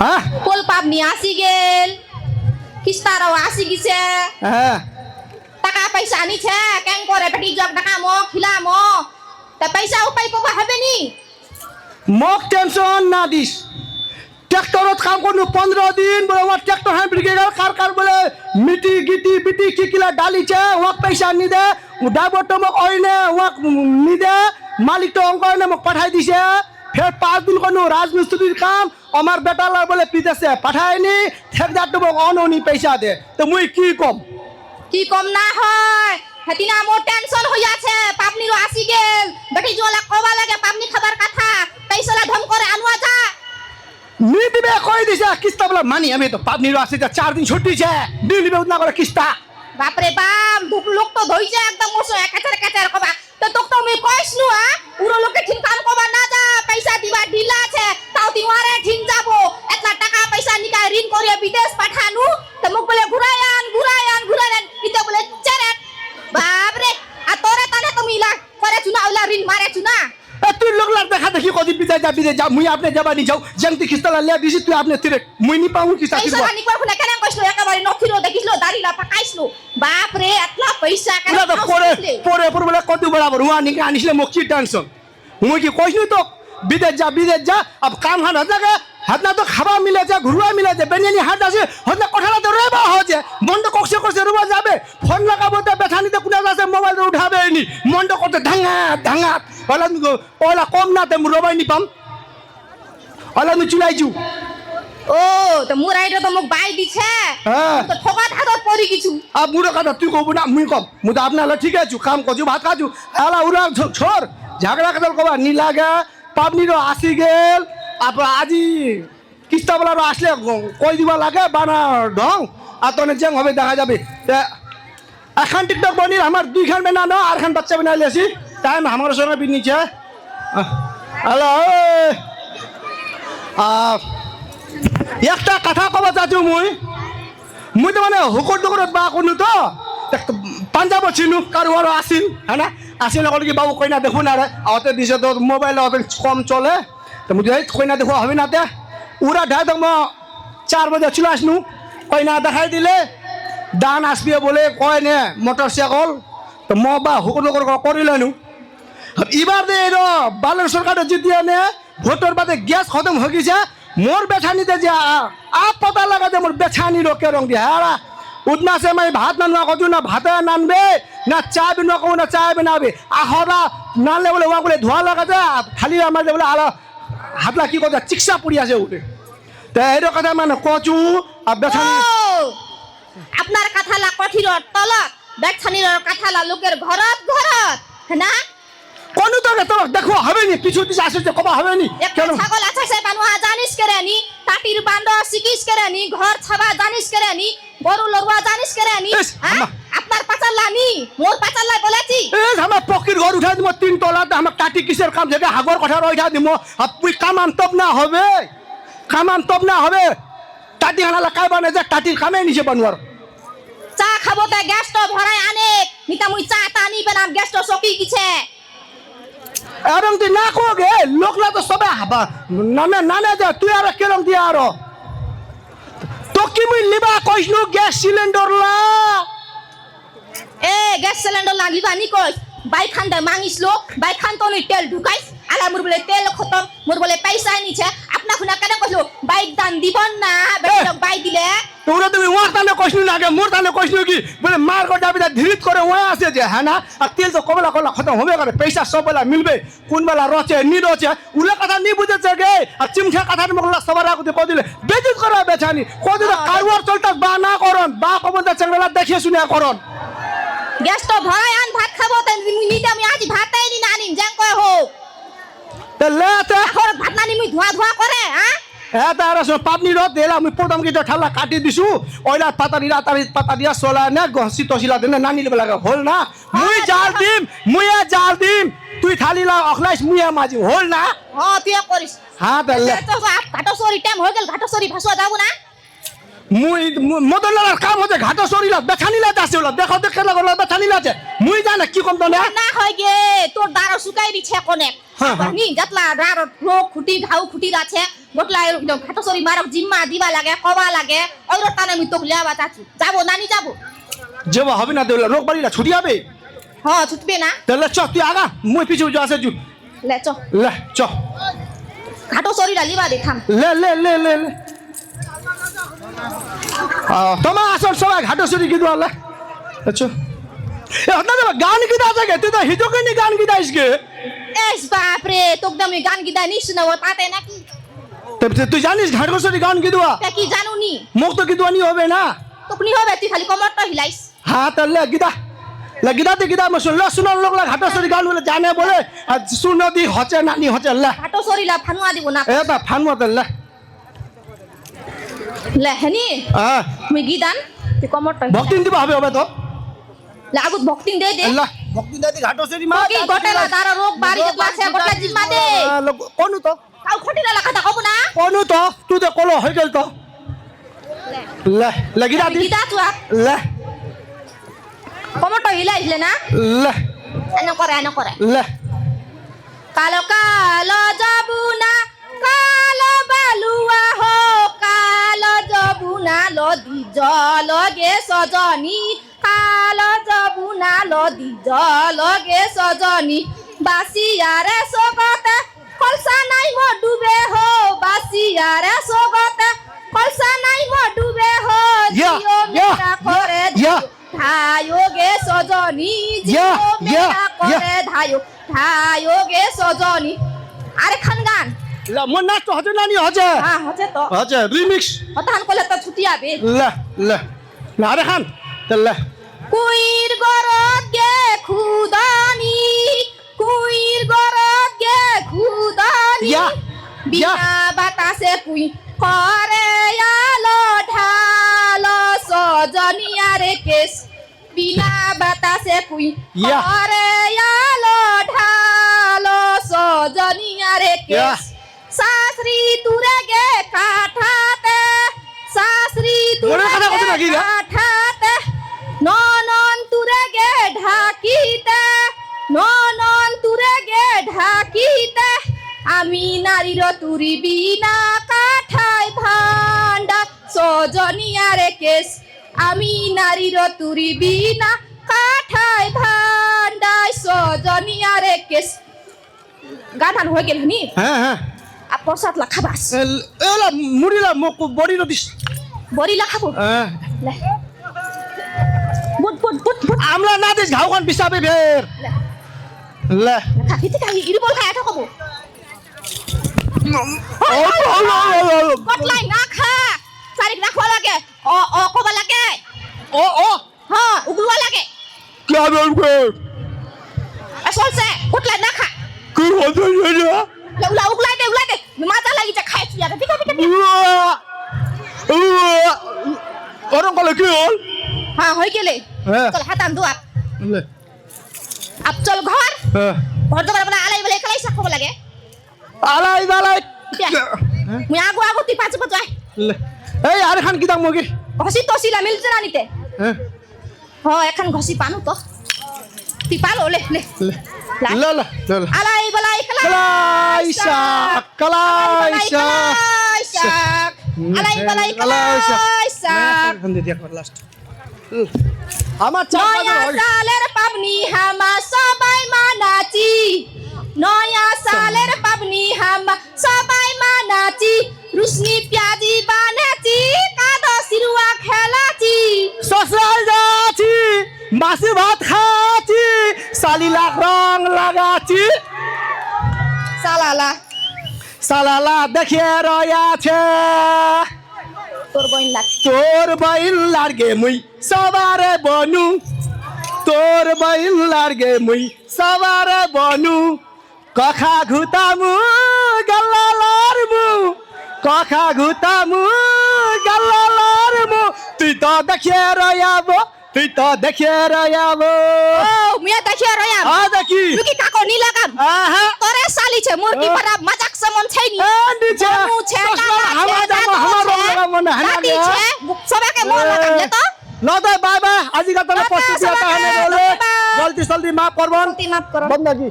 হ্যাঁ কোল পাবনি আসি গেল কিস্তারাও আসি গিছে হ্যাঁ টাকা পয়সা আনিছে কেন করে বেটি জগ টাকা মো খিলামো তা পয়সা উপায় পাবা হবে নি মোক টেনশন না দিস ট্রাক্টরত কাম করনু 15 দিন বলে আমার ট্রাক্টর হ্যাঁ বিকে গেল কার বলে মিটি গিটি বিটি কিকিলা ডালিছে ওয়াক পয়সা নি দে ড্রাইভার তো মোক ওইনে ওয়াক নি দে মালিক তো অঙ্ক না মোক পাঠাই দিছে ফের 5 দিন করনু রাজমিস্ত্রির কাম আমার বেটালা বলে বিদেশে পাঠায়নি ঠিকদার তো মোক অননি পয়সা দে তো মুই কি কম না হয় হেতিনা মোর টেনশন হই আছে পাবনিরও আসি গেল বেটি জলা কবা লাগে পাবনি খাবার কথা পয়সালা ধম করে আনুয়া যা নি দিবে কই দিছে কিস্তা বলে মানি আমি তো পাবনির আসি 4 দিন ছুটি ছে দিলিবে না করে কিস্তা বাপরে বাপ দুক লোক তো ধইছে একদম মোসো একাচার কবা তো তোক তো আমি কইছনু পুরো লোকে ঠিক কাম কবা না যা পয়সা দিবা ঢিলা আছে তাও তিমারে ঠিক যাবো এতলা টাকা পয়সা নিকা ঋণ করিয়া বিদেশ পাঠানু তো মুক বলে ঘুরায়ান ইতে বলে চেরেট বাপরে আর তোরে তানে তুমি লা করে চুনা ওলা ঋণ মারে চুনা তুই লোকলার দেখা দেখি কদি বিদায় যা মুই আপনি যাবা নি যাও যেমতি কিস্তা লে দিছি তুই আপনি তিরে মুই নি পাউ কিস্তা পয়সা আনি কর খুলে কেন কইছলো একেবারে নখিলো দেখিছলো দাড়িলা পাকাইছলো বাপরে এতলা পয়সা কেন পরে বলে কত বরাবর হুয়া নি আনিছিলে মোক কি টেনশন মুই কি কইছনু তো বিদেশ যা अब काम हाथ लगे हाथ तो खावा मिले जा घुरुआ मिले जा बेनियानी हाथ আছে হদনা কোঠালা তো রেবা হচ্ছে বন্ধ করছে রুবা যাবে ফোন লাগাবো তো বেঠানিতে কোনা আছে মোবাইল উঠাবে নি মন্ড করতে ধাঙা ওলা কম না তে রবাই নি পাম ওলা মি চুলাইছু ও তো মুরাইটা তো মোক বাই দিছে হ্যাঁ তো ঠকা ধাদত পড়ি কিছু আ মুড়ো কথা তুই কব না মুই কম মু তো আপনালা ঠিক আছু কাম কজু ভাত খাজু আলা উরা ছোর ঝগড়া কদল কবা নি লাগা পাবনিরও আসি গেল আজি কিস্তা বলারও আসলে কই দিবা লাগে বানা ঢং আর তনে যেং হবে দেখা যাবে এখন টিকটক বনির আমার 2 খান বানানো আর খান বাচ্চা বানাইলে আসি টাইম আমার সঙ্গে বিনিছে হ্যালো একটা কথা কবা চাচু মুই তো মানে হুকুর দুকুরত বা কোনো তো পাঞ্জাব ছিনু কারোয়ারও আসিল হ্যাঁ না আসিল নকল কি বাবু কইনা দেখুন আর আওতে দিছে তো মোবাইল কম চলে তো মুঝে কইনা দেখো হবে না তে উরা ঢাই তো 4 বাজে চলে আসনু কইনা দেখাই দিলে দান আসবে বলে কয় নে মোটরসাইকেল তো ম বা হুকুর দুকুর করিলেনু এবার দে বালের সরকারের জিতিয়া নে ভোটর বাদে গ্যাস খতম হয়ে গেছে মোর বেছানিতে যে आप पता लगा दे मोर बेछानी रोके रंग दिया हारा उतना से मैं भात ना कजू ना भात नानबे ना चाय भी नको ना चाय बनाबे आहरा नाले बोले वहाँ बोले धोआ लगा जा खाली हमारे बोले आला हाथला की কথা চিকসা পড়ি আছে উঠে তো এর কথা মানে কচু আর বেছানি আপনার কথালা কঠিরর তলত বেছানির কথালা লোকের ঘরত না কোন তো দেখো হবে নি পিছু পিছু আসছে কবা হবে নি কেন ছাগল আছে সে বানুয়া জানিস করে নি টাটির বান্ড শিকিস করে নি ঘর ছাবা জানিস করে নি গরু লরুয়া জানিস করে নি আপনার পাচাল্লা নি মোর পাচাল্লা বলেছি আমার পকির ঘর উঠাই দিমো 3 তলা আমার টাটি কিসের কাম থেকে হাগর কথা উঠাই দিমো তুই কাম আনতব না হবে টাটি হানালা কাই বানে যে টাটির কামে নিছে বানুয়ার চা খাবো তে গ্যাস তো ভরাই আনে নিতা মুই চা তা নি বানাম গ্যাস তো সকি কিছে এবং তুই না কোগে লোকলা তো সবে হাবা নানে যা তুই আর কেরম দিয়া আর তো কি মুই লিবা কইছনু গ্যাস সিলিন্ডার লা গ্যাস সিলিন্ডার লা লিবা নি কইছ বাইক খান দে মাঙ্গিসলো বাইক খান তো নি তেল ঢুকাইছ আলা মোর বলে তেল খতম মোর বলে পয়সা নিছে আপনা খুনা কেন কইলো বাইক দান দিবন না বেটা বাইক দিলে তোরা তুমি ওয়ার তানে কইছনু না আগে মোর তানে কইছনু কি বলে মার কো যাবি ধীরিত করে ওয়া আছে যে হ্যাঁ না আর তেল তো কবলা খতম হবে করে পয়সা সব বেলা মিলবে কোন বেলা রচে নি রচে উলা কথা নি বুঝেছে গে আর চিমঠা কথা মগলা সবার আগুতে কই দিলে বেজিত করা বেছানি কই দিলে কারওয়ার চলতাস বা না করন বা কবন্দা চেংড়া দেখিয়ে শুনে করন গ্যাস তো ভরাই আন ভাত খাবো তে নিতে আমি আজ ভাতই নি নানি জাং কয় হো তে লেতে এখন ভাত নানি মুই ধোয়া করে হ্যাঁ তার পাবনি রদ এলা আমি প্রথম কি ঠাল্লা কাটি দিছু ওইলা পাতা দিয়া সোলা না গসি তসিলা দেন নানি লেবে লাগা হল না মুই জাল দিম তুই থালিলা অখলাইস মুইয়া মাজি হল না তুই করিস হ্যাঁ তাহলে তো ঘাটো সরি টাইম হয়ে গেল ঘাটো সরি ভাসুয়া যাবো না মুই মদন লালার কাম হচ্ছে ঘাটো সরিলা বেছানিলা আছে ওলা দেখো দেখে লাগলো বেছানিলা আছে মুই জানে কি কম তো না না হয় গে তোর দাঁড়ো শুকাই দিছে কোনে হ্যাঁ, হ্যাঁ। নি যাতলা দাঁড়ো রোগ খুঁটি ঘাউ খুঁটি আছে গোটলা ঘাটো সরি মারক জিম্মা দিবা লাগে কবা লাগে ওইর টানে আমি তোক লিয়াবা চাচু যাবো নানি যাবো যেবা হবে না দেউলা রোগ বাড়িলা ছুটি হবে হ্যাঁ ছুটবে না তাহলে চ তুই আগা মুই পিছু যা আছে জু লে চ লে চ ঘাটো সরিলা লিবা দেখাম লে লে লে লে লে তোমার আসল সবাই ঘাটো সরি কি দোয়ালে আচ্ছা এ হঠাৎ গান গীতা আছে গে তুই তো হিজোকে নি গান গীতা আইসগে এস বাপ রে তোক দামি গান গিদা নিস না ও তাতে নাকি তুই জানিস ঘাটো সরি গান কি দোয়া তে কি জানু নি মুখ তো কি দোয়া নি হবে না তোক নি হবে তুই খালি কমরটা হিলাইস हाँ तो ले गीता दे गीता में सुन लो सुनो लोग ला घाटो सरी गान बोले जाने बोले सुनो दी होचे नानी होचे ले ঘাটো সরিলা ফানুয়া দিব না ए बा फान मत ले লে হেনি हां মুই গিদান তুই কমরটা भक्ति दिबा হবে হবে তো লে আগুত ভক্তিন দে দে अल्लाह भक्ति दे घाटो सरी मा কি গটেলা দাঁড়া রোগ বাড়ি যেত আছে গটলা জিম্মা দে कोनु तो কাউ খটিলা লেখা থাকব না कोनु तो तू तो कोलो हो गेल तो ले गीता दी গিদা তুই ले কমরটা হিলাইলে না ले এনে করে ले কালো কালো যাবুনা কালো বালুয়া হো কালো যাবুনা লদি জলগে সজনি কালো যাবুনা লদি জলগে সজনি বাসিয়ারে সগতে কলসা নাই মো ডুবে হো বাসিয়ারে সগতে কলসা নাই মো ডুবে হো Yeah, জিও yeah, মেরা করে yeah. ধায়োগে সজনি জিও মেরা করে ধায়োগে সজনি আরে খান গান ले मन नाच तो हजे नानी हजे হ্যাঁ হচ্ছে তো हजे रिमिक्स হতান করলে তো ছুটি আবে ले ले ना रे खान तो ले কুইর গরত গে খুদানি কুইর গরত গে খুদানি ইয়া, বিনা বাতাসে কুই করে আলো ঢালো সজনি আরে কেস বিনা বাতাসে কুই ইয়া। করে আলো ঢালো সজনি আরে ইয়া। কেস শাস্ত্রী তুরে গে কাঠাতে শাস্ত্রী ওরে তুরে কথা কত গে নাকি রে? কাঠাতে ননন তুরে গে ঢাকিতে ননন তুরে গে ঢাকিতে আমি নারীর তুরি বিনা কাঠায় ভান্ডা সজনিয়ারে কেস আমি নারীর তুরি বিনা কাঠায় ভান্ডা সজনিয়ারে কেস গান হয়ে গেল নি हाँ हाँ আর প্রসাদ লা খাবাস एला मुड़ीला मोक बड़ी रो दिस বড়ি লা খাবো লে বুট বুট বুট বুট আমলা না দিস ঘাও কোন বিসাবে ফের লে ले খা কিতে খাই ইরি বল খাই এটা খাবো কটলাই না খা সারিক রাখবা লাগে ও কবা লাগে ओ ओ হ্যাঁ উগলুয়া লাগে क्या बोल के আসলছে কটলাই না খা की होते ये ना উগলাই দে মাথা লাগি যা খাই তুই আর ঠিক আছে और कल की होल হ্যাঁ হয়ে গেলে হ্যাঁ। চল হাতান দুয়া ले আপ চল ঘর हां ঘর জবার বলে আলাই বলে একলাই সাকব লাগে আলাই বালাই মুই আগু আগু তুই পাঁচ পাঁচ আয় ले এই আর খান কি দাম মগে ঘষি তসিলা মিলছে না নিতে হ্যাঁ হ্যাঁ এখন ঘষি পানু তো তুই পালো লে লে ला ला ला ला আলাই বলাই Kalaisa, Kalaisa. আলাই বলাই কলাইসা আমার নয়া সালের পাবনি হামা সবাই মানাচি নয়া সালের পাবনি হামা সবাই মানাচি রুশনি পেঁয়াজি বানাচি কাদো সিরুয়া খেলাচি সসরাল যাচ্ছি মাসি ভাত খাচ্ছি সালিলাক রং লাগাচ্ছি সালালা সালালা দেখিয়ে রয়াছে তোর বইন লাগ তোর বাইল লাগে মুই সবারে বনু তোর বাইল লাগে মুই সবারে বনু কখা ঘুতামু গল্লালার মু কখা ঘুতামু গল্লালার মু তুই তো দেখিয়ে রয়াবো তুই তো দেখিয়ে রয়াবো ও মিয়া দেখিয়া রয়াম আ দেখি তুই কাকো নি লাগাম আহা তোরে সালিছে মুরগি পারা মাজাক সমন ছাইনি নিচে মনু ছে আমার জামা আমার রং লাগা মনে হয় না ছে लो लगाइए तो लो तो बाय बाय आज का तो लो तो, प्रस्तुति आता है सलाम, बोले बाय। जल्दी जल्दी माफ करबन गलती माफ करो बंदगी